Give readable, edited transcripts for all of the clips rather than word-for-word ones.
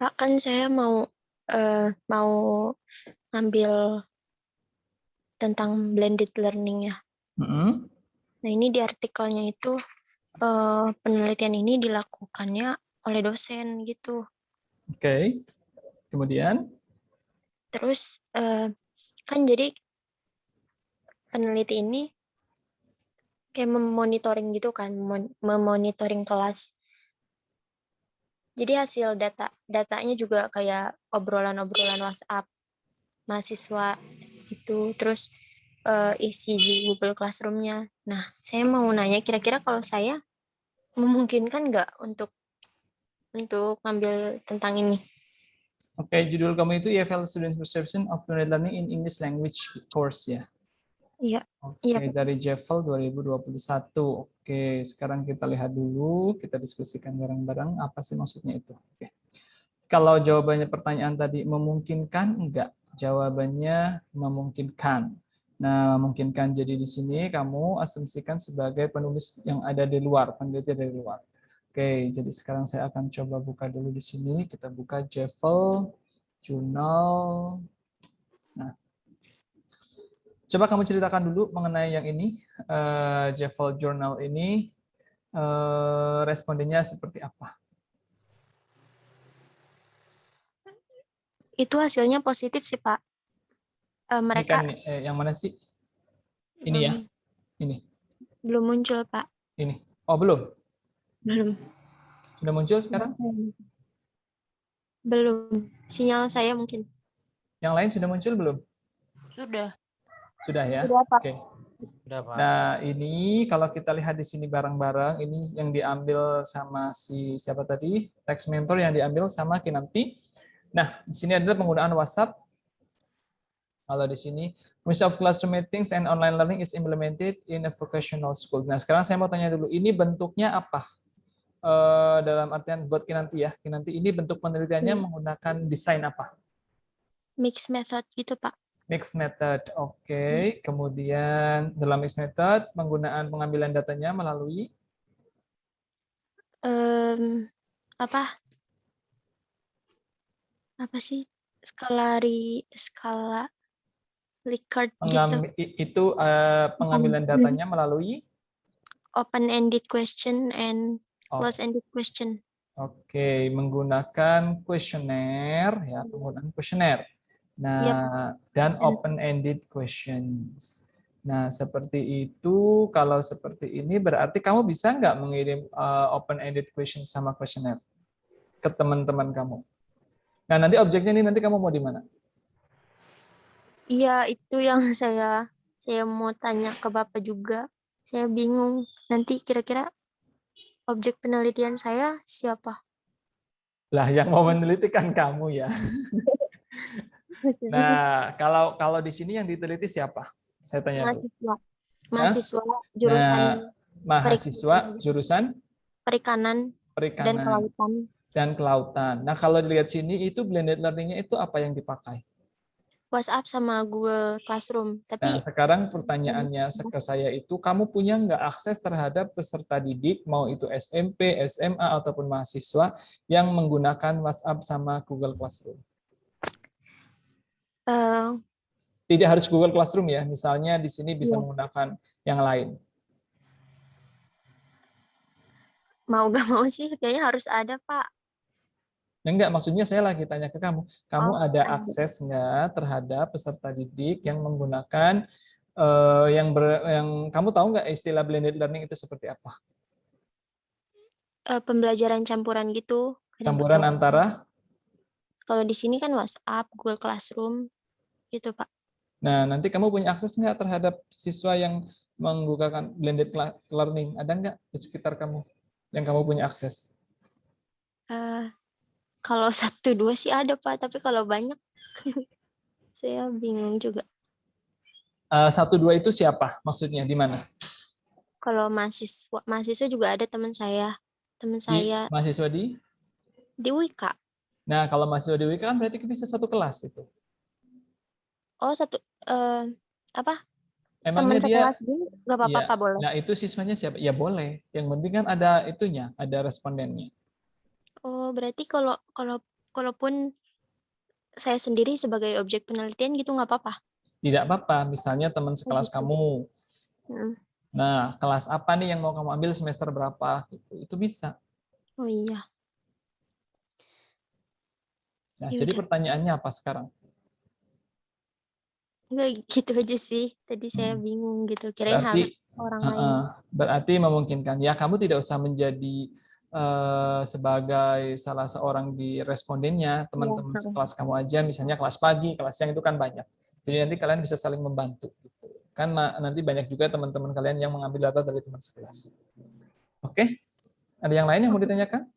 Pak, kan saya mau ngambil tentang blended learning ya. Mm-mm. Nah, ini di artikelnya itu penelitian ini dilakukannya oleh dosen gitu. Oke. Kemudian, Terus kan jadi peneliti ini kayak memonitoring gitu kan, memonitoring kelas. Jadi hasil datanya juga kayak obrolan-obrolan WhatsApp mahasiswa itu, terus isi di Google Classroom-nya. Nah, saya mau nanya kira-kira kalau saya memungkinkan nggak untuk ngambil tentang ini? oke, judul kamu itu EFL Student Perception of Blended Learning in English Language Course ya. Iya, iya Oke, Pak. dari JEFL 2021. Oke, sekarang kita lihat dulu, kita diskusikan bareng-bareng apa sih maksudnya itu. Oke. Kalau jawabannya pertanyaan tadi memungkinkan enggak? Jawabannya memungkinkan. Nah, memungkinkan jadi di sini kamu asumsikan sebagai penulis yang ada di luar, peneliti dari luar. Oke, jadi sekarang saya akan coba buka dulu di sini. Kita buka JEFL Jurnal. Nah, coba kamu ceritakan dulu mengenai yang ini, JEFL Journal ini, respondennya seperti apa? Itu hasilnya positif sih Pak. Ini kan Mereka yang mana sih? Ini ya, belum ini, belum muncul Pak. ini. Oh belum, Belum. sudah muncul sekarang? Belum. Sinyal saya mungkin. Yang lain sudah muncul belum? Sudah. Sudah ya. Sudah Pak. Oke. Sudah, Pak. Nah ini kalau kita lihat di sini bareng-bareng, ini yang diambil sama si siapa tadi? Text mentor yang diambil sama Kinanti. Nah di sini adalah penggunaan WhatsApp. Kalau di sini, Microsoft Classroom Meetings and Online Learning is implemented in a vocational school. Nah, sekarang saya mau tanya dulu, ini bentuknya apa? Dalam artian buat Kinanti ya, Kinanti ini bentuk penelitiannya menggunakan desain apa? Mix method gitu Pak. Mixed method, oke. Kemudian dalam mixed method, penggunaan pengambilan datanya melalui Em, apa apa sih skala Likert gitu. pengambilan datanya melalui Open ended question and oh, close ended question. oke, menggunakan kuesioner ya, penggunaan kuesioner. Yep. Nah, dan open-ended questions. Nah, seperti itu. Kalau seperti ini, berarti kamu bisa nggak mengirim open-ended questions sama questionnaire ke teman-teman kamu? Nah, nanti objeknya ini nanti kamu mau di mana? Iya, itu yang saya mau tanya ke Bapak juga. Saya bingung. Nanti kira-kira objek penelitian saya siapa? Lah, yang mau meneliti kan kamu ya. Nah, kalau di sini yang diteliti siapa? Saya tanya dulu. Mahasiswa. Hah? Mahasiswa jurusan Nah, mahasiswa jurusan perikanan dan perikanan kelautan. dan kelautan. Nah, kalau dilihat sini itu blended learning-nya itu apa yang dipakai? WhatsApp sama Google Classroom. Nah, Tapi sekarang pertanyaannya ke saya itu, kamu punya nggak akses terhadap peserta didik, mau itu SMP, SMA, ataupun mahasiswa yang menggunakan WhatsApp sama Google Classroom? eh, Tidak harus Google Classroom ya, misalnya di sini bisa ya, menggunakan yang lain. mau gak mau sih kayaknya harus ada, Pak. Enggak, maksudnya saya lagi tanya ke kamu, kamu Oh, ada ada. akses nggak terhadap peserta didik yang menggunakan yang kamu tahu nggak istilah blended learning itu seperti apa? Pembelajaran campuran gitu. Kadang pakai Campuran WhatsApp. antara. Kalau di sini kan WhatsApp, Google Classroom, gitu Pak. Nah, nanti kamu punya akses nggak terhadap siswa yang menggunakan blended learning? Ada nggak di sekitar kamu yang kamu punya akses? Eh, kalau satu dua sih ada Pak, tapi kalau banyak saya bingung juga. Satu dua itu siapa? Maksudnya di mana? Kalau mahasiswa juga ada teman Di saya mahasiswa di? di Wika. Nah, kalau mahasiswa di WK kan berarti bisa satu kelas itu. Oh satu apa? Emangnya Teman dia, sekelas dia nggak apa-apa iya. Pak, boleh. Nah, itu siswanya siapa? Ya boleh. Yang penting kan ada itunya, ada respondennya. Oh berarti kalau kalau kalaupun saya sendiri sebagai objek penelitian gitu nggak apa-apa? Tidak apa-apa, misalnya teman Oh sekelas gitu. kamu. Mm. Nah, kelas apa nih yang mau kamu ambil semester berapa? Gitu. Itu bisa. Oh iya. Nah, Ya jadi udah. pertanyaannya apa sekarang? Enggak gitu aja sih. Tadi saya Hmm. bingung gitu. Kirain Berarti, harus orang lain. berarti memungkinkan. Ya, kamu tidak usah menjadi sebagai salah seorang di respondennya, Iya. teman-teman sekelas kamu aja, misalnya kelas pagi, kelas siang itu kan banyak. Jadi nanti kalian bisa saling membantu. Gitu. Kan nanti banyak juga teman-teman kalian yang mengambil data dari teman sekelas. Oke? Ada yang lain yang mau ditanyakan?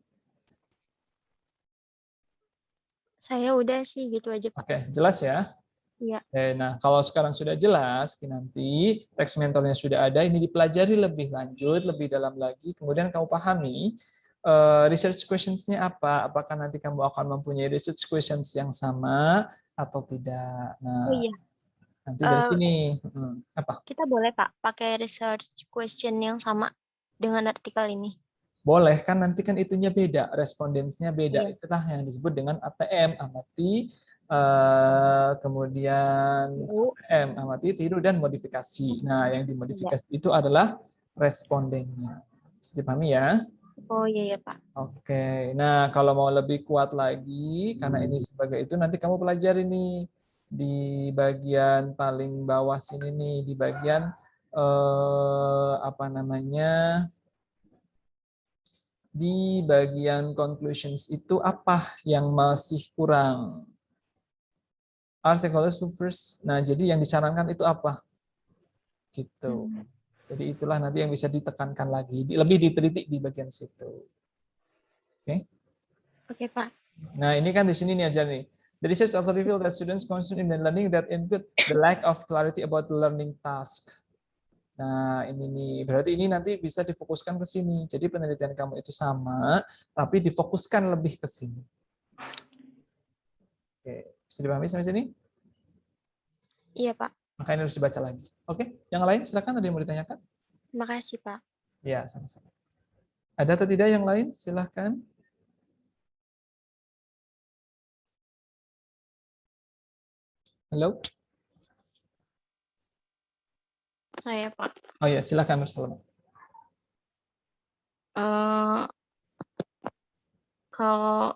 Saya udah sih gitu aja, Pak. Oke, jelas ya? Iya. Nah, kalau sekarang sudah jelas, nanti teks mentornya sudah ada, ini dipelajari lebih lanjut, lebih dalam lagi, kemudian kamu pahami research questions-nya apa, apakah nanti kamu akan mempunyai research questions yang sama atau tidak. Oh Nah, iya. nanti dari sini, apa? Kita boleh, Pak, pakai research question yang sama dengan artikel ini. Boleh, kan nanti kan itunya beda, respondensnya beda. Iya. Itulah yang disebut dengan ATM, amati, kemudian amati, tiru, dan modifikasi. Nah, yang Iya. dimodifikasi itu adalah respondennya. Bisa dipahami ya? Oh iya ya, Pak. Oke, nah kalau mau lebih kuat lagi, karena ini sebagai itu, nanti kamu pelajari nih di bagian paling bawah sini nih, di bagian apa namanya, di bagian conclusions itu apa yang masih kurang? Are stakeholders who first? Nah, jadi yang disarankan itu apa? Gitu. Jadi itulah nanti yang bisa ditekankan lagi, lebih diteliti di bagian situ. Oke. Oke, Pak. Nah, ini kan di sini nih aja nih. The research also revealed that students concerned in the learning that include the lack of clarity about the learning task. Nah, ini nih, berarti ini nanti bisa difokuskan ke sini. Jadi penelitian kamu itu sama, tapi difokuskan lebih ke sini. Oke, bisa dipahami sampai sini? Iya, Pak. Makanya harus dibaca lagi. Oke, yang lain silakan, ada yang mau ditanyakan? Terima kasih, Pak. Ya, sama-sama. Ada atau tidak yang lain? Silahkan. Halo? Saya, Pak. Oh ya, silahkan Nursalma. Kalau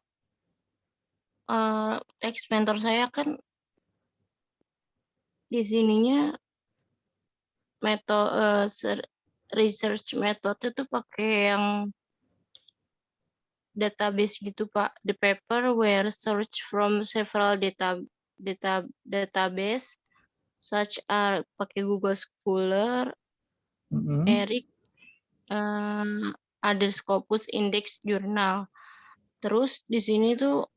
teks mentor saya kan di sininya metode research metode itu pakai yang database gitu, Pak. The paper were searched from several database such as pakai Google Scholar, Eric, ada Scopus Index Journal. Terus di sini tuh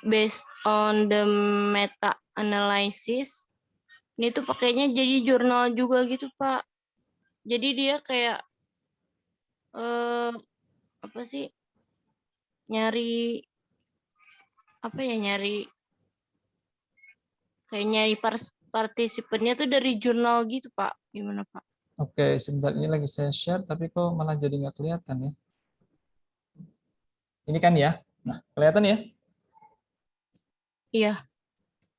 based on the meta analysis, ini tuh pakainya jadi jurnal juga gitu, Pak. Jadi dia kayak apa sih, nyari apa ya, nyari partisipannya tuh dari jurnal gitu, Pak. Gimana, Pak? Oke, sebentar, ini lagi saya share, tapi kok malah jadi nggak kelihatan ya? Ini kan ya? Nah, kelihatan ya? Iya,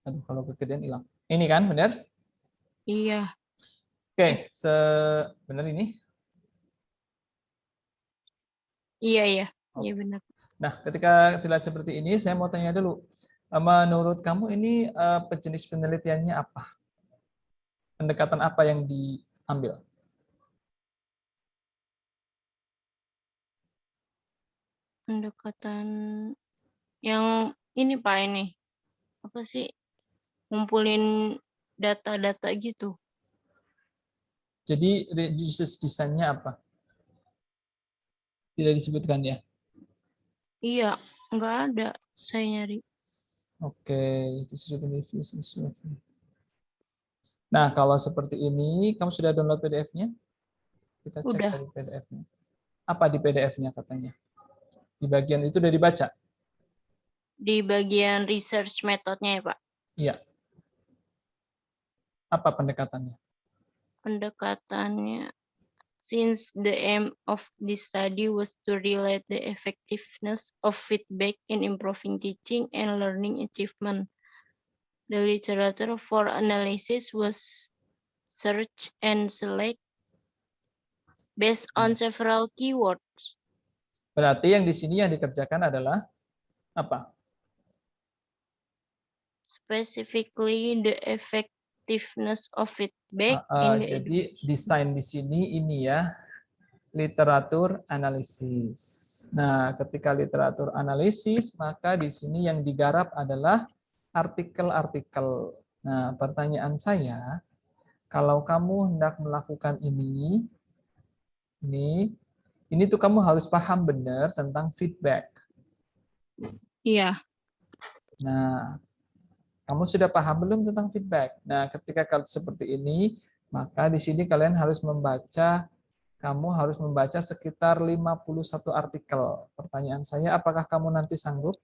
Aduh, kalau kegedean hilang. Ini kan, benar? iya, Oke, benar ini? iya, iya, Oke. iya benar. Nah, ketika dilihat seperti ini, saya mau tanya dulu. Menurut kamu ini jenis penelitiannya apa? Pendekatan apa yang diambil? Pendekatan yang ini, Pak, ini apa sih? Ngumpulin data-data gitu. Jadi research desainnya apa? Tidak disebutkan ya? Iya, nggak ada saya nyari. Oke, nah, kalau seperti ini, kamu sudah download PDF-nya? Kita cek Udah dari PDF-nya. Apa di PDF-nya katanya? Di bagian itu udah dibaca? di bagian research metodenya ya, Pak. Iya. Apa pendekatannya? Pendekatannya since the aim of this study was to relate the effectiveness of feedback in improving teaching and learning achievement. The literature for analysis was search and select based on several keywords. Berarti yang di sini yang dikerjakan adalah apa? Specifically the effectiveness of feedback in the Jadi desain di sini ini ya, literatur analisis. Nah, ketika literatur analisis, maka di sini yang digarap adalah artikel-artikel. Nah, pertanyaan saya, kalau kamu hendak melakukan ini tuh kamu harus paham benar tentang feedback. Iya. Nah, kamu sudah paham belum tentang feedback? Nah, ketika seperti ini, maka di sini kalian harus membaca, kamu harus membaca sekitar 51 artikel. Pertanyaan saya, apakah kamu nanti sanggup?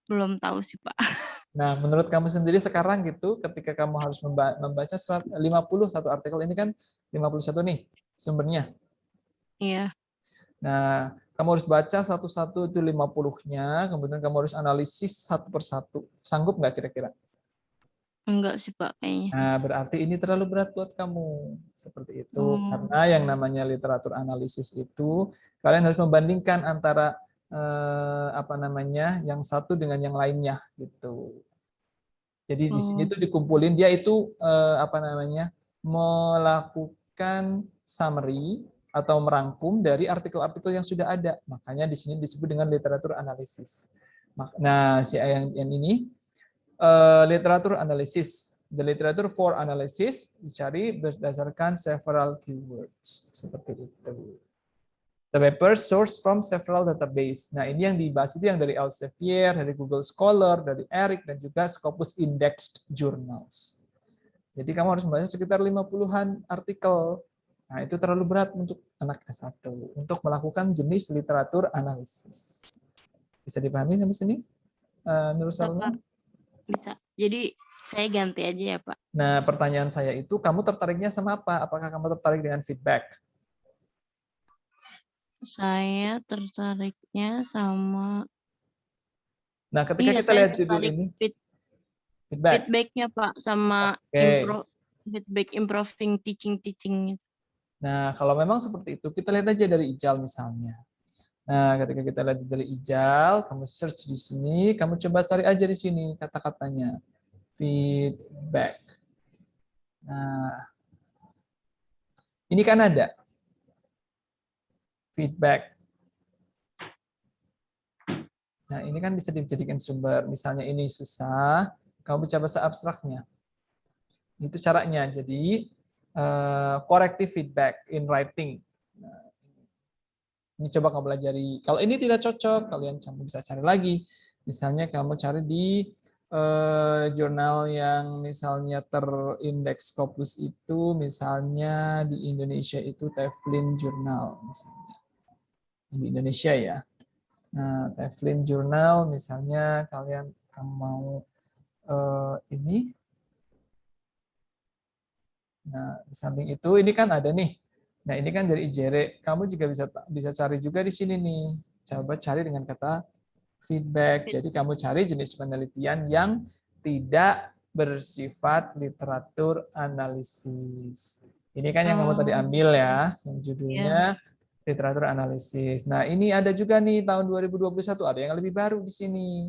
Belum tahu sih, Pak. Nah, menurut kamu sendiri sekarang gitu, ketika kamu harus membaca 51 artikel, ini kan 51 nih sumbernya. Iya. Nah, kamu harus baca satu-satu itu 50-nya, kemudian kamu harus analisis satu persatu. Sanggup nggak kira-kira? Enggak sih, Pak, kayaknya. Nah, berarti ini terlalu berat buat kamu. Seperti itu. Hmm. Karena yang namanya literatur analisis itu, kalian harus membandingkan antara yang satu dengan yang lainnya gitu. Jadi di sini tuh dikumpulin, dia itu melakukan summary atau merangkum dari artikel-artikel yang sudah ada. Makanya di sini disebut dengan literatur analisis. Nah, yang ini literatur analisis. The literature for analysis dicari berdasarkan several keywords seperti itu. The paper source from several database. Nah, ini yang dibahas itu yang dari Elsevier, dari Google Scholar, dari ERIC, dan juga Scopus Indexed Journals. Jadi kamu harus membaca sekitar 50-an artikel. Nah, itu terlalu berat untuk anak S1 untuk melakukan jenis literatur analisis. Bisa dipahami sampai sini? Nur Salma? Bisa. Jadi saya ganti aja ya, Pak. Nah, pertanyaan saya itu, kamu tertariknya sama apa? Apakah kamu tertarik dengan feedback? Saya tertariknya sama... Nah, ketika kita lihat judul ini, feedback. Feedbacknya, Pak, sama feedback improving teaching. Nah, kalau memang seperti itu, kita lihat aja dari IJAL misalnya. Nah, ketika kita lihat dari IJAL, kamu search di sini, kamu coba cari aja di sini kata-katanya. Feedback. Nah, ini kan ada feedback. Nah, ini kan bisa dijadikan sumber. Misalnya ini susah, kamu baca bahasa abstraknya. Itu caranya. Jadi, corrective feedback in writing. Nah, ini coba kamu pelajari. Kalau ini tidak cocok, kalian bisa cari lagi. Misalnya kamu cari di jurnal yang misalnya terindeks Scopus itu, misalnya di Indonesia itu Teflin Journal, misalnya. Di Indonesia ya. Nah, Teflin Journal, misalnya kamu mau ini. Nah, di samping itu, ini kan ada nih. Nah, ini kan dari IJRE. Kamu juga bisa cari juga di sini nih. Coba cari dengan kata feedback. Jadi kamu cari jenis penelitian yang tidak bersifat literatur analisis. Ini kan yang kamu tadi ambil ya, yang judulnya literatur analisis. Nah, ini ada juga nih tahun 2021, ada yang lebih baru di sini.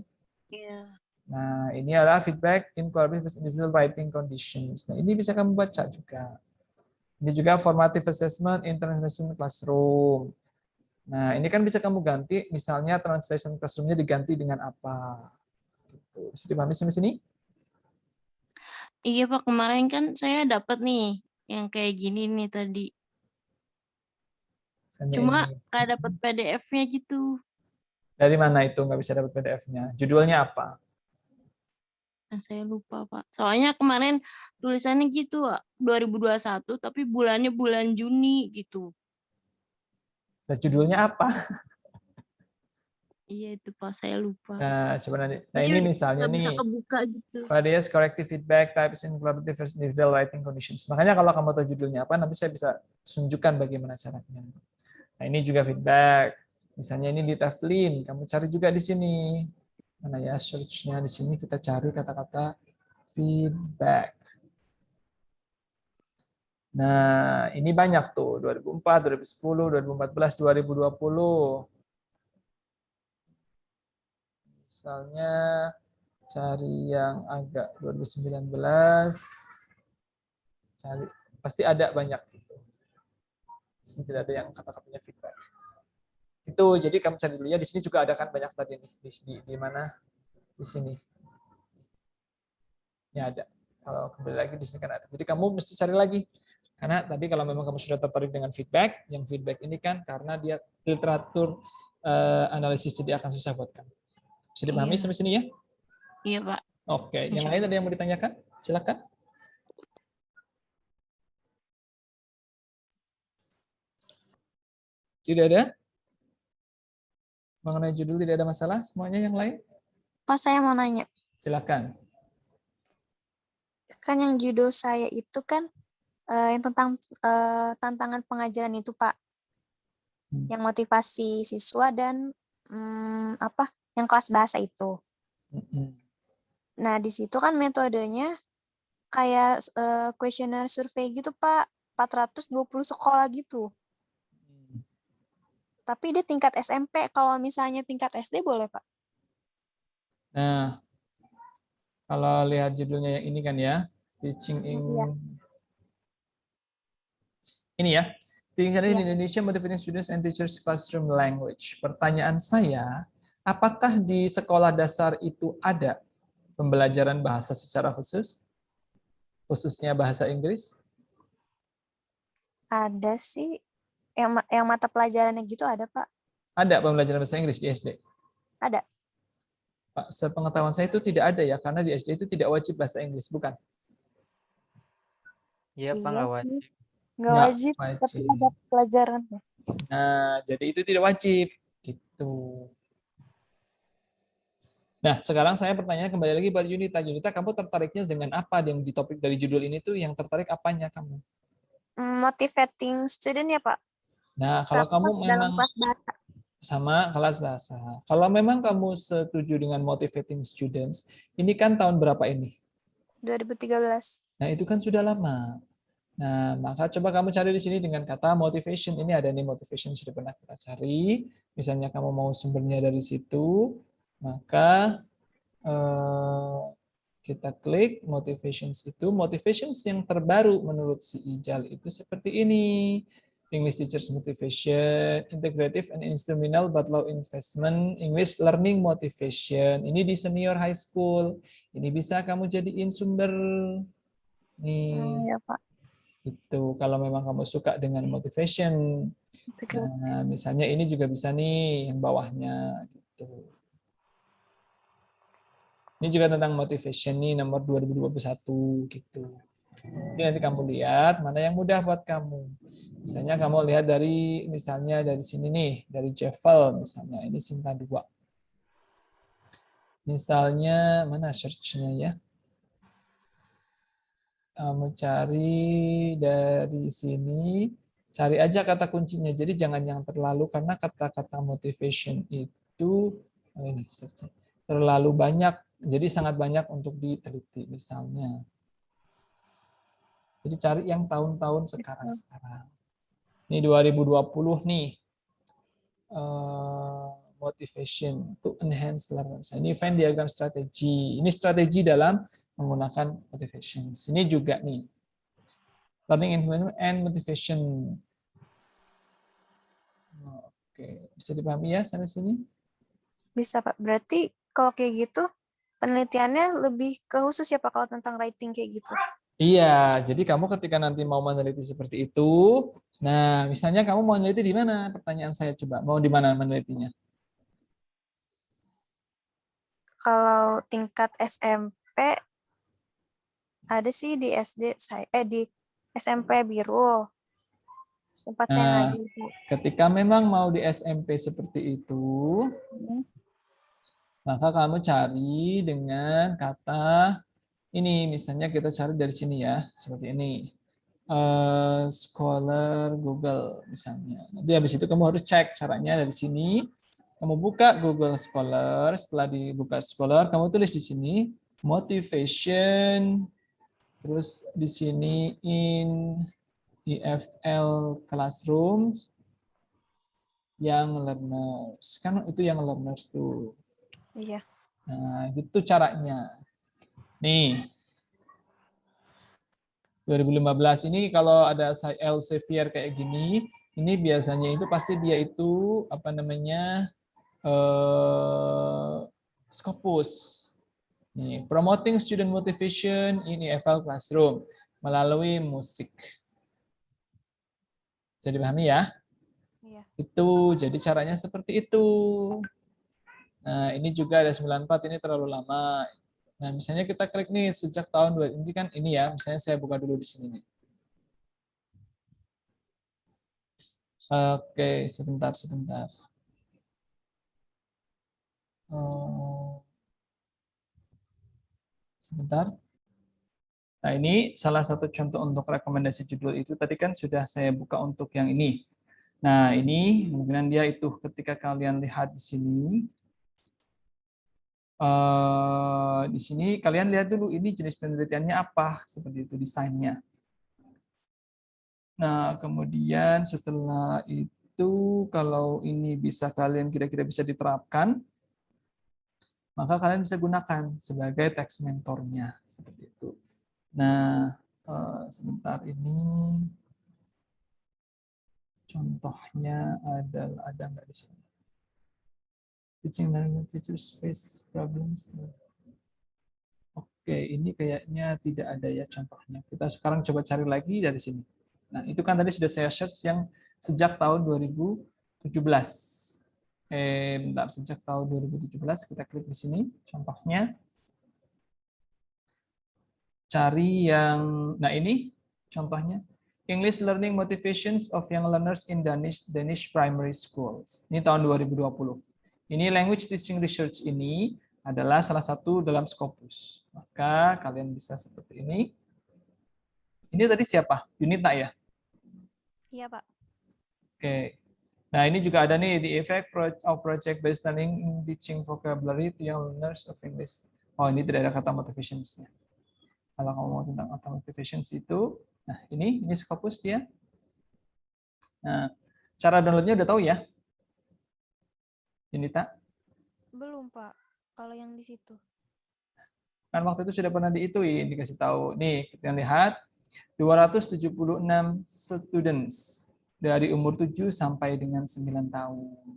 Nah, ini adalah feedback in collaboration with individual writing conditions. Nah, ini bisa kamu baca juga. Ini juga formative assessment in translation classroom. Nah, ini kan bisa kamu ganti, misalnya translation classroom-nya diganti dengan apa. Gitu. Bisa dipahami sampai sini? Iya, Pak, kemarin kan saya dapat nih yang kayak gini nih tadi. Cuma nggak dapat PDF-nya gitu. Dari mana itu nggak bisa dapat PDF-nya? Judulnya apa? Nah, saya lupa, Pak. Soalnya kemarin tulisannya gitu, 2021, tapi bulannya bulan Juni gitu. Dan judulnya apa? Iya itu Pak, saya lupa. Nah, coba nanti. Nah, Jadi ini misalnya nggak bisa nih. kebuka gitu. Various corrective feedback types in collaborative versus individual writing conditions. Makanya kalau kamu tahu judulnya apa, nanti saya bisa tunjukkan bagaimana caranya. Nah, ini juga feedback. Misalnya ini di Teflin, kamu cari juga di sini. Mana ya search-nya di sini, kita cari kata-kata feedback. Nah, ini banyak tuh, 2004, 2010, 2014, 2020. Misalnya cari yang agak 2019, cari pasti ada banyak gitu. Di sini tidak ada yang kata-katanya feedback. Itu jadi kamu cari dulu ya. Di sini juga ada kan banyak tadi nih. Di mana? Di sini. Ini ada. Kalau kembali lagi di sini kan ada. Jadi kamu mesti cari lagi. Karena tadi kalau memang kamu sudah tertarik dengan feedback, yang feedback ini kan karena dia literatur analisis, jadi akan susah buat kamu. Bisa dipahami sampai sini ya? Iya Pak. Oke, yang Insya lain ada yang mau ditanyakan? Silakan. Tidak ada? Mengenai judul tidak ada masalah? Semuanya yang lain? Pak, saya mau nanya. Silakan. Kan yang judul saya itu kan yang tentang tantangan pengajaran itu, Pak. Yang motivasi siswa dan yang kelas bahasa itu. Nah, di situ kan metodenya kayak kuesioner survei gitu, Pak. 420 sekolah gitu. Tapi dia tingkat SMP. Kalau misalnya tingkat SD boleh, Pak? Nah, kalau lihat judulnya yang ini kan ya, teaching in ini ya, teaching in Indonesia motivating students and teachers classroom language. Pertanyaan saya, apakah di sekolah dasar itu ada pembelajaran bahasa secara khusus, khususnya bahasa Inggris? Ada sih. Yang mata pelajarannya gitu ada, Pak? Ada pembelajaran bahasa Inggris di SD? Ada. Pak, sepengetahuan saya itu tidak ada ya, karena di SD itu tidak wajib bahasa Inggris, bukan? Iya Pak, Iya nggak sih. wajib. Nggak wajib, tapi ada pelajaran. Nah, jadi itu tidak wajib. Gitu. Nah, sekarang saya pertanyaan kembali lagi buat Yunita. Yunita, kamu tertariknya dengan apa yang di topik dari judul ini tuh, yang tertarik apanya kamu? Motivating student ya, Pak? Nah, kalau kamu dalam memang kelas bahasa. sama kelas bahasa. Kalau memang kamu setuju dengan motivating students, ini kan tahun berapa ini? 2013. Nah, itu kan sudah lama. Nah, maka coba kamu cari di sini dengan kata motivation. Ini ada nih motivation, sudah pernah kita cari. Misalnya kamu mau sumbernya dari situ, maka kita klik motivations itu. Motivations yang terbaru menurut si Ijal itu seperti ini. English Teachers Motivation, Integrative and Instrumental but Low Investment, English Learning Motivation. Ini di senior high school. Ini bisa kamu jadiin sumber. Nih. Ya, Pak. Itu kalau memang kamu suka dengan motivation. Nah, misalnya ini juga bisa nih yang bawahnya gitu. Ini juga tentang motivation nih, nomor 2021 gitu. Jadi nanti kamu lihat mana yang mudah buat kamu. Misalnya kamu lihat misalnya dari sini nih, dari Jeffel misalnya, ini Sinta 2. Misalnya mana search-nya ya? Kamu cari dari sini, cari aja kata kuncinya. Jadi jangan yang terlalu, karena kata-kata motivation itu ini terlalu banyak. Jadi sangat banyak untuk diteliti misalnya. Jadi cari yang tahun-tahun sekarang. Ini 2020 nih. Motivation to enhance learners. Ini Venn diagram strategi. Ini strategi dalam menggunakan motivation. Ini juga nih. Learning environment and motivation. Oke, bisa dipahami ya sampai sini? Bisa, Pak. Berarti kalau kayak gitu penelitiannya lebih ke khusus ya, Pak, kalau tentang writing kayak gitu. Iya, jadi kamu ketika nanti mau meneliti seperti itu, nah misalnya kamu mau meneliti di mana? Pertanyaan saya coba, mau di mana menelitinya? Kalau tingkat SMP ada sih di SD saya di SMP Biru. Tempat saya Nah, ngaji. ketika memang mau di SMP seperti itu, Maka kamu cari dengan kata ini, misalnya kita cari dari sini ya, seperti ini. Scholar Google misalnya. Nanti habis itu kamu harus cek caranya dari sini. Kamu buka Google Scholar, setelah dibuka Scholar, kamu tulis di sini motivation, terus di sini in EFL Classrooms, yang learners. Kan itu yang learners tuh. Iya. Nah, gitu caranya. Nih, 2015 ini kalau ada Elsevier kayak gini, ini biasanya itu pasti dia itu apa namanya Scopus. Nih, promoting student motivation in EFL classroom melalui musik. Bisa dipahami ya? Iya. Itu jadi caranya seperti itu. Nah, ini juga ada 94, ini terlalu lama. Nah, misalnya kita klik nih sejak tahun 2000 ini kan ini ya, misalnya saya buka dulu di sini nih. Oke, sebentar. Sebentar. Nah, ini salah satu contoh untuk rekomendasi judul itu tadi kan sudah saya buka untuk yang ini. Nah, ini kemungkinan dia itu ketika kalian lihat di sini, kalian lihat dulu ini jenis penelitiannya apa, seperti itu desainnya. Nah, kemudian setelah itu kalau ini bisa kalian kira-kira bisa diterapkan, maka kalian bisa gunakan sebagai teks mentornya seperti itu. Nah, sebentar ini contohnya ada nggak di sini? Teaching learning teachers face problems. Oke, ini kayaknya tidak ada ya contohnya. Kita sekarang coba cari lagi dari sini. Nah, itu kan tadi sudah saya search yang sejak tahun 2017. Bentar, sejak tahun 2017 kita klik di sini contohnya. Cari yang, nah ini contohnya. English Learning Motivations of Young Learners in Danish Primary Schools. Ini tahun 2020. Ini language teaching research ini adalah salah satu dalam Scopus. Maka kalian bisa seperti ini. Ini tadi siapa? Yunita ya? Iya, Pak. Oke. Nah, ini juga ada nih, the effect of project-based learning in teaching vocabulary to young learners of English. Oh, ini tidak ada kata motivationsnya. Kalau kamu mau tentang kata motivations itu, nah ini Scopus dia. Nah, cara downloadnya udah tahu ya? Yunita? Belum, Pak. Kalau yang di situ. Kan waktu itu sudah pernah diituin, dikasih tahu. Nih, kita lihat 276 students dari umur 7 sampai dengan 9 tahun.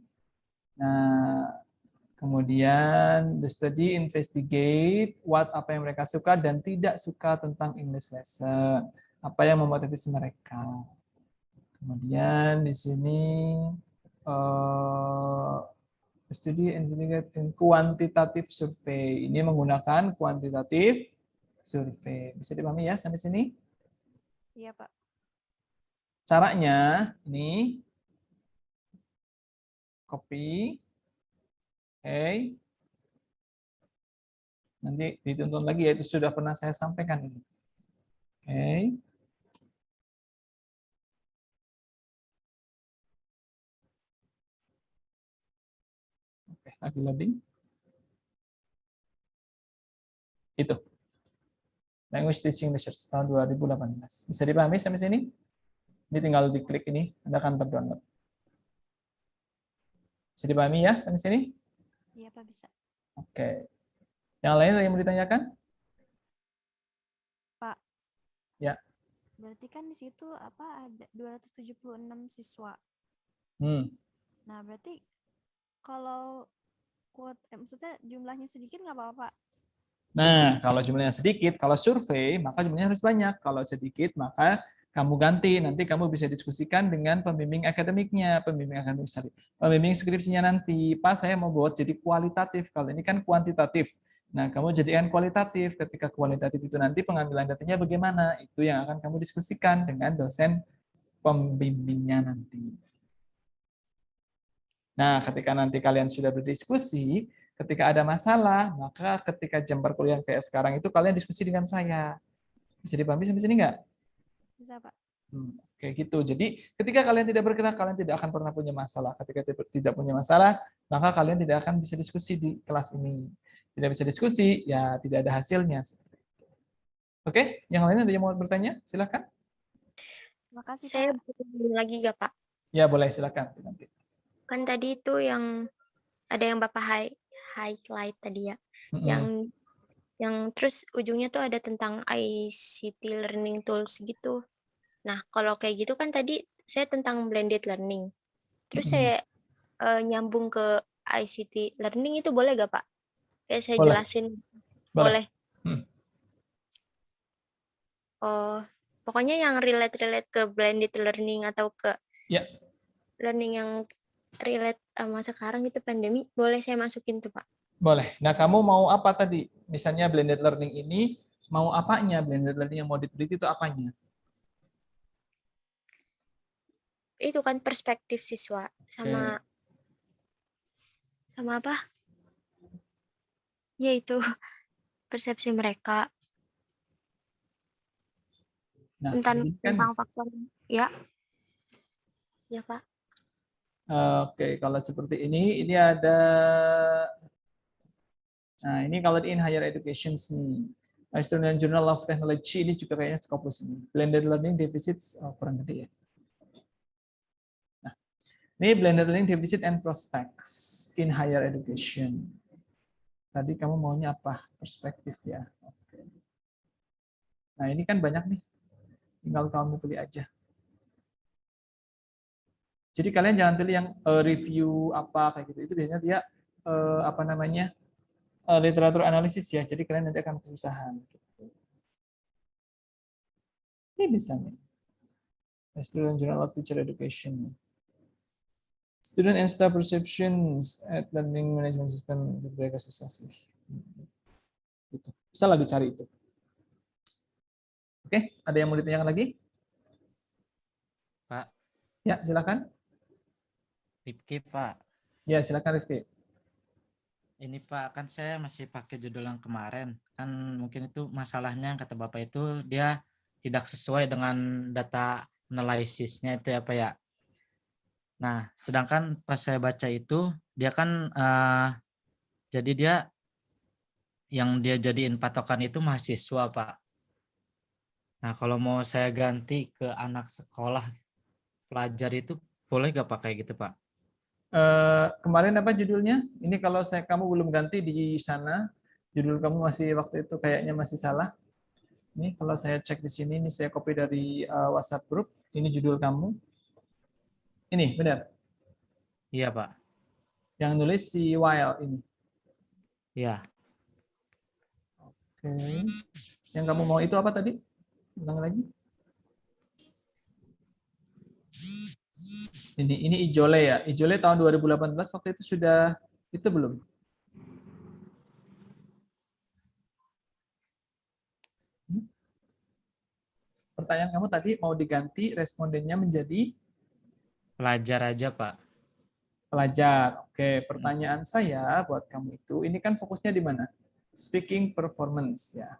Nah, kemudian the study investigate apa yang mereka suka dan tidak suka tentang English lesson. Apa yang memotivasi mereka. Kemudian di sini studi in quantitative survey. Ini menggunakan kuantitatif survei. Bisa dipahami ya sampai sini? Iya, Pak. Caranya ini copy. Oke. Nanti ditonton lagi ya, itu sudah pernah saya sampaikan ini. Oke. Oke, lagi loading. Itu. Language Teaching Research tahun 2018. Bisa dipahami sampai sini? Ini tinggal diklik ini, Anda akan terdownload. Bisa dipahami ya sampai sini? Iya, Pak, bisa. Oke. Yang lain ada yang mau ditanyakan? Pak. Ya. Berarti kan di situ ada 276 siswa. Nah, berarti kalau maksudnya jumlahnya sedikit nggak apa-apa, Pak? Nah, kalau jumlahnya sedikit, kalau survei, maka jumlahnya harus banyak. Kalau sedikit, maka kamu ganti. Nanti kamu bisa diskusikan dengan pembimbing akademiknya, pembimbing skripsinya nanti. Pak, saya mau buat jadi kualitatif. Kalau ini kan kuantitatif. Nah, kamu jadikan kualitatif. Ketika kualitatif itu nanti pengambilan datanya bagaimana? Itu yang akan kamu diskusikan dengan dosen pembimbingnya nanti. Nah, ketika nanti kalian sudah berdiskusi, Ketika ada masalah, maka ketika jam perkuliahan kayak sekarang itu kalian diskusi dengan saya. Bisa dipahami sampai sini nggak? Bisa, Pak. Kayak gitu. Jadi ketika kalian tidak bergerak, kalian tidak akan pernah punya masalah. Ketika tidak punya masalah, maka kalian tidak akan bisa diskusi di kelas ini. Tidak bisa diskusi, ya tidak ada hasilnya. Oke, yang lain ada yang mau bertanya? Silakan. Terima kasih, Saya Pak. belum lagi gak, Pak? Ya boleh, silakan. Nanti. Kan tadi itu yang ada yang Bapak highlight tadi ya. Yang terus ujungnya tuh ada tentang ICT learning tools gitu. Nah, kalau kayak gitu kan tadi saya tentang blended learning. Terus saya nyambung ke ICT learning itu boleh gak, Pak? Kayak saya Boleh. jelasin. Boleh. Oh, pokoknya yang relate ke blended learning atau ke Ya. learning yang relate sama sekarang itu pandemi, boleh saya masukin tuh, Pak? Boleh. Nah, kamu mau apa tadi? Misalnya blended learning ini, mau apanya? Blended learning yang mau diteliti itu apanya? Itu kan perspektif siswa sama apa? Ya itu persepsi mereka tentang faktor ya. Ya, Pak. Oke, kalau seperti ini ada. Nah, ini kalau in higher education nih. Australian Journal of Technology ini juga kayaknya Scopus ini. Blended learning deficits, kurang gede ya. Nah, ini blended learning deficit and prospects in higher education. Tadi kamu maunya apa? Perspektif ya. Oke. Nah, ini kan banyak nih. Tinggal kamu pilih aja. Jadi kalian jangan pilih yang review apa kayak gitu. Itu biasanya dia apa namanya? Literatur analisis ya. Jadi kalian nanti akan kesusahan. Ini bisa nih. Student Journal of Teacher Education. Student and staff perceptions at learning management system. Mereka susah sih. Gitu. Bisa lagi cari itu. Oke, ada yang mau ditanyakan lagi? Pak. Ya, silakan. Rifki, Pak. Ya, silakan Rifki. Ini Pak, kan saya masih pakai judul yang kemarin. Kan mungkin itu masalahnya kata Bapak itu dia tidak sesuai dengan data analisisnya itu ya Pak ya. Nah, sedangkan pas saya baca itu dia kan jadi dia yang dia jadiin patokan itu mahasiswa Pak. Nah, kalau mau saya ganti ke anak sekolah pelajar itu boleh gak Pak kayak gitu Pak? Kemarin apa judulnya? Ini kalau kamu belum ganti di sana, judul kamu masih waktu itu kayaknya masih salah. Ini kalau saya cek di sini, ini saya copy dari WhatsApp group. Ini judul kamu. Ini benar? Iya Pak. Yang nulis si Weil ini. Iya. Oke. Yang kamu mau itu apa tadi? Ulang lagi. Ini Ijole ya. Ijole tahun 2018 waktu itu sudah itu belum? Pertanyaan kamu tadi mau diganti respondennya menjadi Pelajar aja, Pak. Pelajar. Oke, pertanyaan saya buat kamu itu, ini kan fokusnya di mana? Speaking performance ya.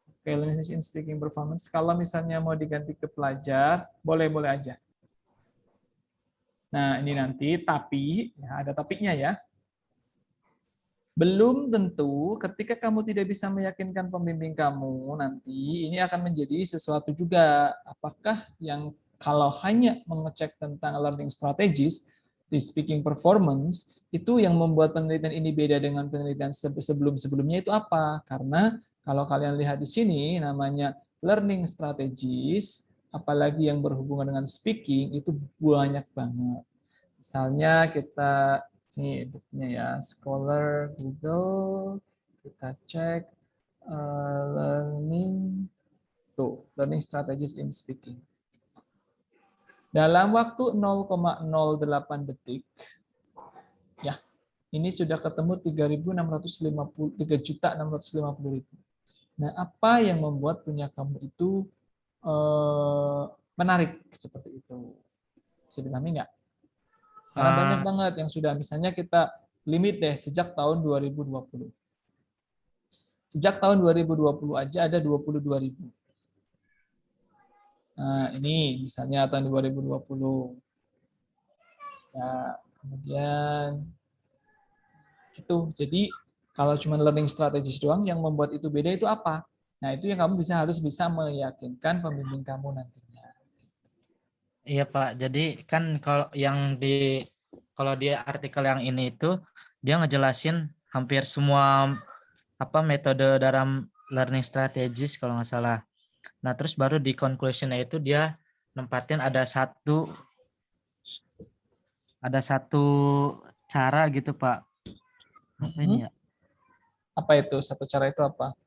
Oke, learning in speaking performance. Kalau misalnya mau diganti ke pelajar, boleh-boleh aja. Nah, ini nanti tapi ya ada tapinya ya. Belum tentu ketika kamu tidak bisa meyakinkan pembimbing kamu nanti ini akan menjadi sesuatu juga. Apakah yang kalau hanya mengecek tentang learning strategies di speaking performance itu yang membuat penelitian ini beda dengan penelitian sebelum-sebelumnya itu apa? Karena kalau kalian lihat di sini namanya learning strategies, apalagi yang berhubungan dengan speaking itu banyak banget. Misalnya kita ini bukunya ya, Scholar, Google, kita cek learning strategies in speaking. Dalam waktu 0,08 detik, ya, ini sudah ketemu 3.650.000. Nah, apa yang membuat punya kamu itu menarik seperti itu? Bisa dipahami nggak? Karena banyak banget yang sudah, misalnya kita limit deh sejak tahun 2020. Sejak tahun 2020 aja ada 22.000. Nah, ini misalnya tahun 2020. Ya, kemudian gitu. Jadi kalau cuma learning strategis doang yang membuat itu beda itu apa? Nah, itu yang kamu harus bisa meyakinkan pembimbing kamu nantinya. Iya Pak, jadi kan kalau di artikel yang ini itu dia ngejelasin hampir semua metode dalam learning strategis kalau nggak salah. Nah terus baru di conclusion-nya itu dia nempatin ada satu cara gitu Pak. Apa ini ya? Apa itu? Satu cara itu apa?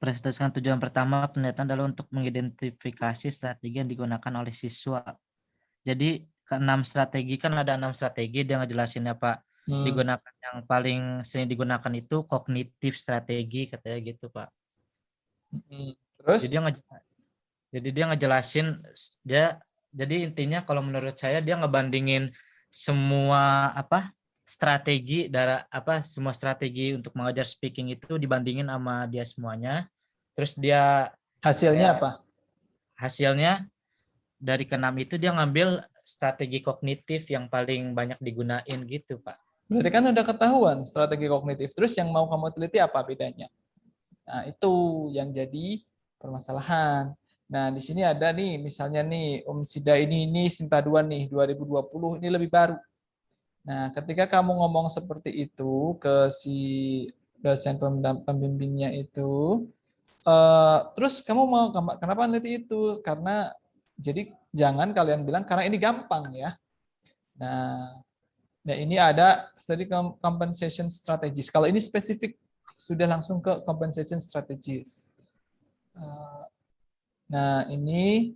Presentasikan tujuan pertama penelitian adalah untuk mengidentifikasi strategi yang digunakan oleh siswa. Jadi keenam strategi kan ada 6 strategi dia ngejelasinnya Pak. Digunakan yang paling sering digunakan itu kognitif strategi katanya gitu Pak. Terus? Jadi dia ngejelasin jadi intinya kalau menurut saya dia ngebandingin semua semua strategi untuk mengajar speaking itu dibandingin sama dia semuanya. Terus dia Hasilnya apa? Hasilnya dari keenam itu dia ngambil strategi kognitif yang paling banyak digunain gitu Pak. Berarti kan udah ketahuan strategi kognitif. Terus yang mau kamu teliti apa bedanya? Nah, itu yang jadi permasalahan. Nah, di sini ada nih, misalnya nih, Sida ini Sinta 2 nih, 2020, ini lebih baru. Nah, ketika kamu ngomong seperti itu ke si dosen pembimbingnya itu, terus kamu mau kenapa nanti itu? Karena jadi jangan kalian bilang karena ini gampang ya. Nah ini ada study compensation strategies. Kalau ini spesifik sudah langsung ke compensation strategies. Nah ini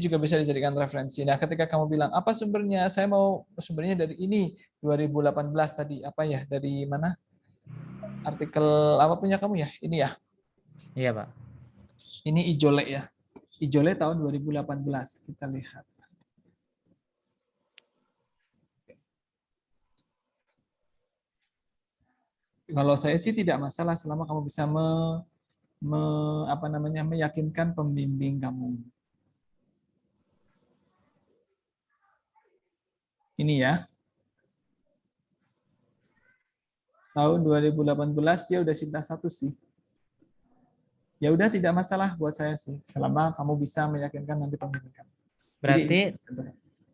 juga bisa dijadikan referensi. Nah ketika kamu bilang apa sumbernya, saya mau sumbernya dari ini 2018 tadi apa ya, dari mana? Artikel apa punya kamu ya? Ini ya? Iya Pak. Ini Ijole ya. Ijole tahun 2018 kita lihat. Kalau saya sih tidak masalah selama kamu bisa meyakinkan pembimbing kamu. Ini ya. Tahun 2018 dia udah Sinta 1 sih. Ya udah tidak masalah buat saya sih, selama kamu bisa meyakinkan nanti pembimbing kamu.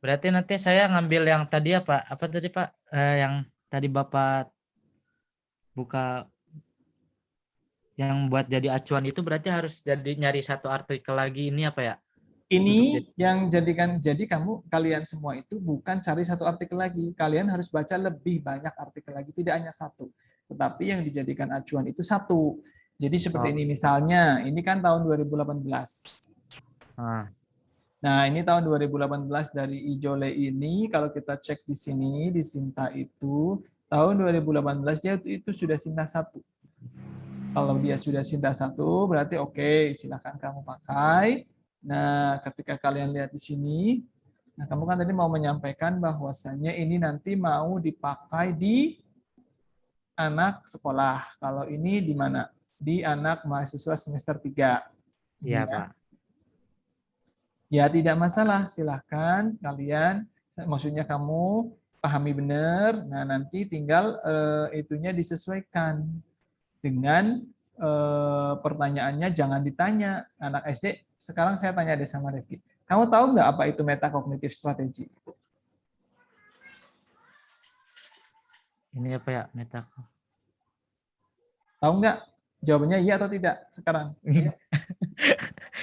Berarti nanti saya ngambil yang tadi apa tadi Pak? Yang tadi Bapak buka yang buat jadi acuan itu berarti harus nyari satu artikel lagi ini apa ya? Ini yang jadi kalian semua itu bukan cari satu artikel lagi. Kalian harus baca lebih banyak artikel lagi, tidak hanya satu. Tetapi yang dijadikan acuan itu satu. Jadi seperti ini misalnya, ini kan tahun 2018. Nah, ini tahun 2018 dari Ijole ini, kalau kita cek di sini, di Sinta itu, tahun 2018 dia itu sudah Sinta 1. Kalau dia sudah Sinta 1, berarti oke, silakan kamu pakai. Nah, ketika kalian lihat di sini, nah kamu kan tadi mau menyampaikan bahwasannya ini nanti mau dipakai di anak sekolah. Kalau ini di mana? Di anak mahasiswa semester 3. Iya, Pak. Ya, tidak masalah. Silahkan kalian, maksudnya kamu pahami benar. Nah, nanti tinggal itunya disesuaikan dengan pertanyaannya. Jangan ditanya anak SD. Sekarang saya tanya deh sama Rifki. Kamu tahu nggak apa itu metakognitif strategi? Ini apa ya, metakognitif? Tahu nggak? Jawabannya iya atau tidak sekarang?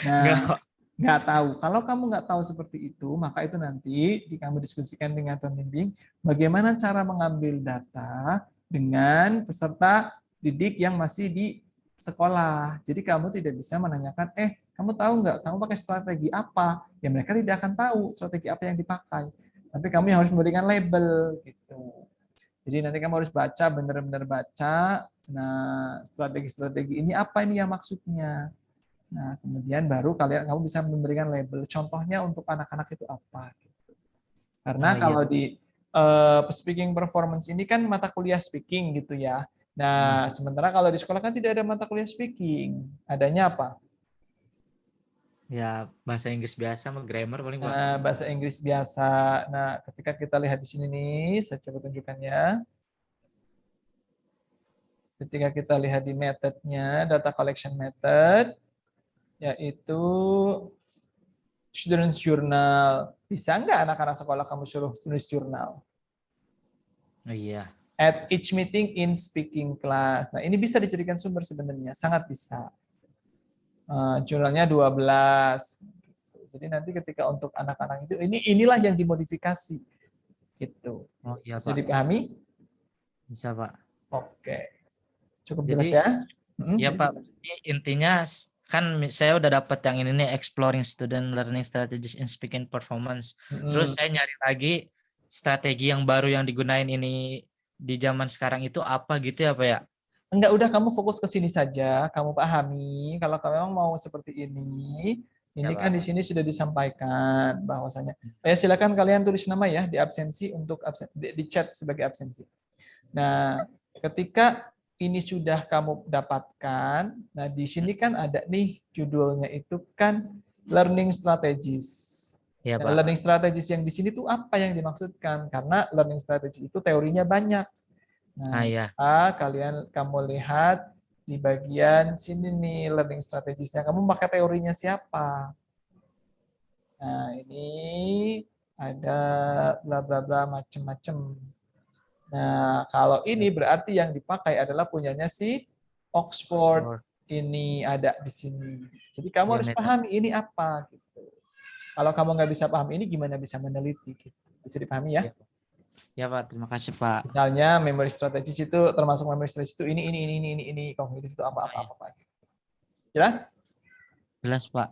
Nah, nggak tahu. Kalau kamu nggak tahu seperti itu, maka itu nanti kamu diskusikan dengan pembimbing bagaimana cara mengambil data dengan peserta didik yang masih di sekolah. Jadi kamu tidak bisa menanyakan, kamu tahu nggak, kamu pakai strategi apa? Ya mereka tidak akan tahu strategi apa yang dipakai. Tapi kamu yang harus memberikan label gitu. Jadi nanti kamu harus baca, benar-benar baca. Nah, strategi-strategi ini apa ini yang maksudnya? Nah, kemudian baru kamu bisa memberikan label. Contohnya untuk anak-anak itu apa? Karena speaking performance ini kan mata kuliah speaking gitu ya. Nah, sementara kalau di sekolah kan tidak ada mata kuliah speaking. Adanya apa? Ya bahasa Inggris biasa sama grammar paling Pak. Nah, bahasa Inggris biasa. Nah, ketika kita lihat di sini nih, saya coba tunjukkannya. Ketika kita lihat di methodnya, data collection method, yaitu students journal. Bisa nggak anak-anak sekolah kamu suruh tulis jurnal? Oh iya. At each meeting in speaking class. Nah, ini bisa dijadikan sumber sebenarnya, sangat bisa. Jurnalnya 12. Jadi nanti ketika untuk anak-anak itu, inilah yang dimodifikasi. Gitu. Oh iya Bisa Pak. dipahami? Bisa Pak. Oke. Cukup Jadi, jelas ya? Ya Jadi Pak, intinya kan saya udah dapat yang ini nih, exploring student learning strategies in speaking performance. Terus saya nyari lagi strategi yang baru yang digunain ini di zaman sekarang itu apa gitu ya Pak ya? enggak, udah kamu fokus ke sini saja, kamu pahami kalau kamu memang mau seperti ini Ya, kan Pak. di sini sudah disampaikan bahwasanya. Ya silakan kalian tulis nama ya di absensi untuk di chat sebagai absensi. Nah, ketika ini sudah kamu dapatkan, nah di sini kan ada nih judulnya itu kan learning strategies. Ya, Nah, Pak. learning strategies yang di sini tuh apa yang dimaksudkan? Karena learning strategies itu teorinya banyak. Nah, Ya. kamu lihat di bagian sini nih learning strategies-nya. Kamu pakai teorinya siapa? Nah, ini ada bla bla bla macem-macem. Nah, kalau ini berarti yang dipakai adalah punyanya si Oxford. Ini ada di sini. Jadi kamu harus pahami ini apa gitu. Kalau kamu nggak bisa paham ini, gimana bisa meneliti? Gitu. Bisa dipahami ya? Ya Pak, terima kasih Pak. Misalnya memory strategies itu termasuk memory strategies itu ini kognitif itu apa. Jelas? Jelas Pak.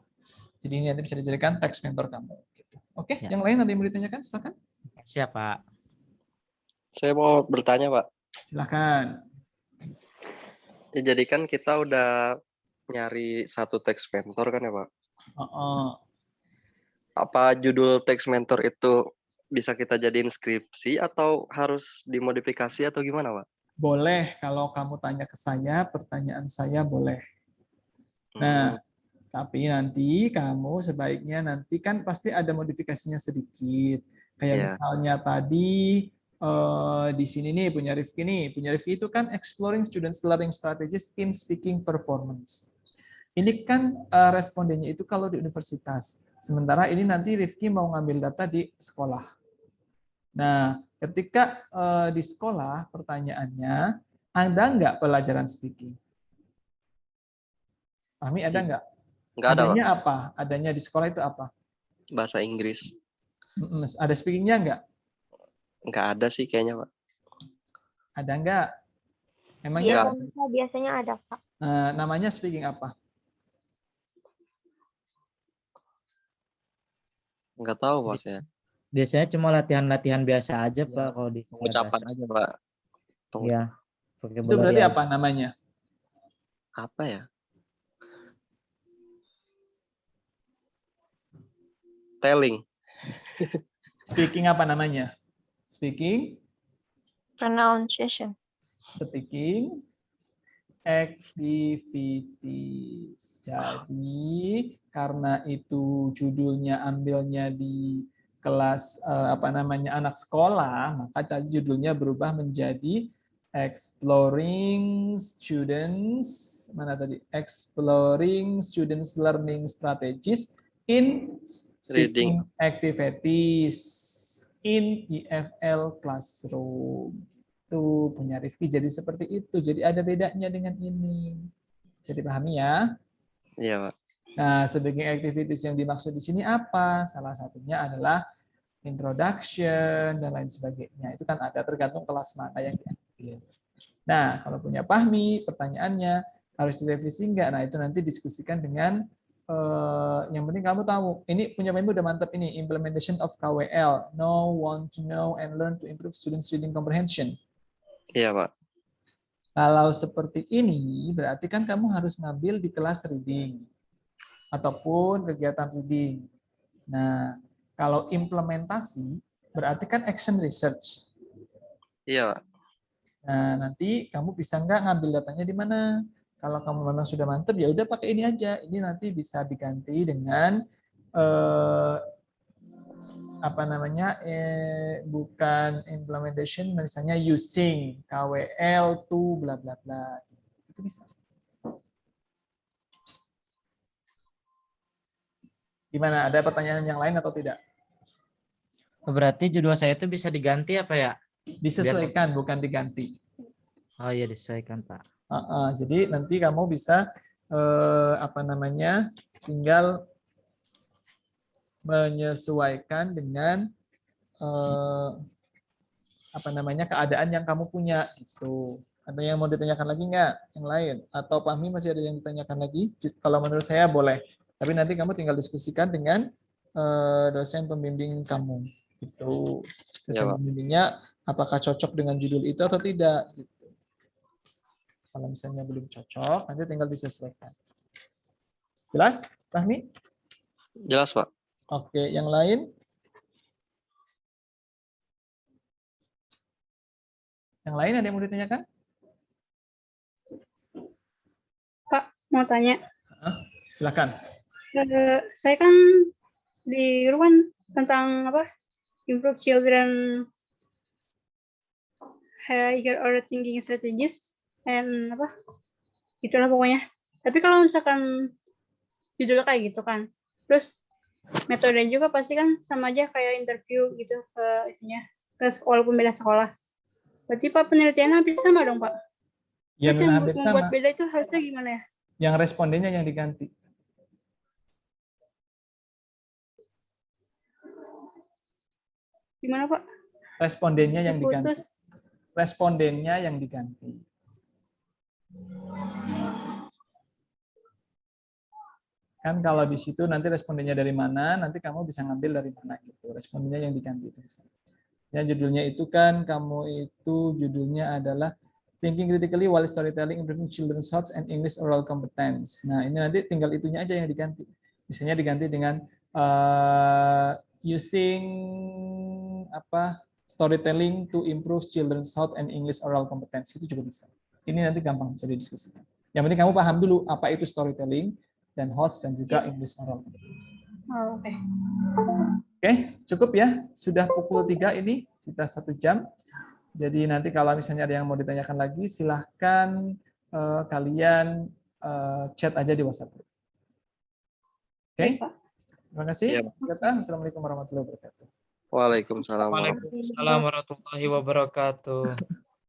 Jadi ini nanti bisa dijadikan teks mentor kamu. Gitu. Oke, Ya. yang lain ada yang mau ditanyakan? Silakan. Siap Pak. Saya mau bertanya, Pak. Silakan. Ya, jadi kan kita udah nyari satu teks mentor kan ya, Pak? Apa judul teks mentor itu bisa kita jadiin skripsi atau harus dimodifikasi atau gimana, Pak? Boleh, kalau kamu tanya ke saya, pertanyaan saya boleh. Nah, tapi nanti kamu sebaiknya nanti kan pasti ada modifikasinya sedikit. Kayak misalnya tadi di sini nih punya Rifki itu kan exploring students learning strategies in speaking performance. Ini kan respondennya itu kalau di universitas. Sementara ini nanti Rifki mau ngambil data di sekolah. Nah, ketika di sekolah pertanyaannya, ada nggak pelajaran speaking? Pahmi ada nggak? Nggak ada, Adanya Pak. apa? Adanya di sekolah itu apa? Bahasa Inggris. Ada speakingnya nggak? Nggak ada sih kayaknya, Pak. Ada nggak? Emangnya Biasanya ada, Pak. namanya speaking apa? Nggak tahu, Pak, saya. Biasanya cuma latihan-latihan biasa aja Pak kalau di Ucapan aja, Pak. Iya. Itu berarti apa namanya? Apa ya? Telling. Speaking apa namanya? Speaking Pronunciation. Speaking activities. Jadi karena itu judulnya ambilnya di kelas anak sekolah, maka tadi judulnya berubah menjadi Exploring Students Learning Strategies in Speaking Activities in EFL Classroom. Itu punya Rifki jadi seperti itu. Jadi ada bedanya dengan ini. Bisa dipahami ya? Iya, Pak. Nah, speaking activities yang dimaksud di sini apa? Salah satunya adalah introduction dan lain sebagainya. Itu kan ada tergantung kelas mana yang diambil. Nah, kalau punya Pahmi, pertanyaannya harus direvisi enggak? Nah, itu nanti diskusikan dengan yang penting kamu tahu. Ini punya Pahmi udah mantap ini, implementation of KWL, know, want to know, and learn to improve students' reading comprehension. Iya, Pak. Kalau seperti ini, berarti kan kamu harus ngambil di kelas reading ataupun kegiatan reading. Nah, kalau implementasi Berarti kan action research. Iya, Pak. Nah, nanti kamu bisa nggak ngambil datanya di mana? Kalau kamu memang sudah mantap, ya udah pakai ini aja. Ini nanti bisa diganti dengan apa namanya? Bukan implementation, misalnya using KWL to bla bla bla. Itu bisa. Gimana? Ada pertanyaan yang lain atau tidak? Berarti judul saya itu bisa diganti apa ya? Disesuaikan, bukan diganti. Oh iya, disesuaikan, Pak. Jadi nanti kamu bisa apa namanya? Tinggal menyesuaikan dengan apa namanya keadaan yang kamu punya itu. Ada yang mau ditanyakan lagi nggak? Yang lain? Atau Fahmi masih ada yang ditanyakan lagi? Kalau menurut saya boleh. Tapi nanti kamu tinggal diskusikan dengan dosen pembimbing kamu. Itu dosen Pak. pembimbingnya apakah cocok dengan judul itu atau tidak. Gitu. Kalau misalnya belum cocok, nanti tinggal disesuaikan. Jelas, Fahmi? Jelas, Pak. Oke, yang lain? Yang lain ada yang mau ditanyakan? Pak, mau tanya. Silakan. Saya kan di Ruan tentang apa? Improve children higher order thinking strategies and apa? Itulah pokoknya. Tapi kalau misalkan judulnya kayak gitu kan, terus metode juga pasti kan sama aja kayak interview gitu ke itunya, ke sekolah pun beda sekolah. Berarti Pak penelitiannya hampir sama dong Pak? Ya, Terus yang hampir membuat sama. beda itu harusnya gimana ya? Yang respondennya yang diganti. Gimana Pak? Respondennya yang diganti. Putus. Respondennya yang diganti. Kan kalau di situ nanti respondennya dari mana, nanti kamu bisa ngambil dari mana gitu. Respondennya yang diganti itu. Ya, judulnya itu kan kamu itu judulnya adalah Thinking Critically While Storytelling Improving Children's Thoughts and English Oral Competence. Nah, ini nanti tinggal itunya aja yang diganti. Misalnya diganti dengan using apa storytelling to improve children's thought and English oral competence, itu juga bisa. Ini nanti gampang bisa didiskusikan. Yang penting kamu paham dulu apa itu storytelling dan HOTS dan juga English oral competence. Oh, oke. Oke, cukup ya. Sudah pukul 3 ini, sudah 1 jam. Jadi nanti kalau misalnya ada yang mau ditanyakan lagi, silahkan kalian chat aja di WhatsApp. Oke, terima kasih. Assalamualaikum warahmatullahi wabarakatuh. Waalaikumsalam. Waalaikumsalam warahmatullahi wabarakatuh.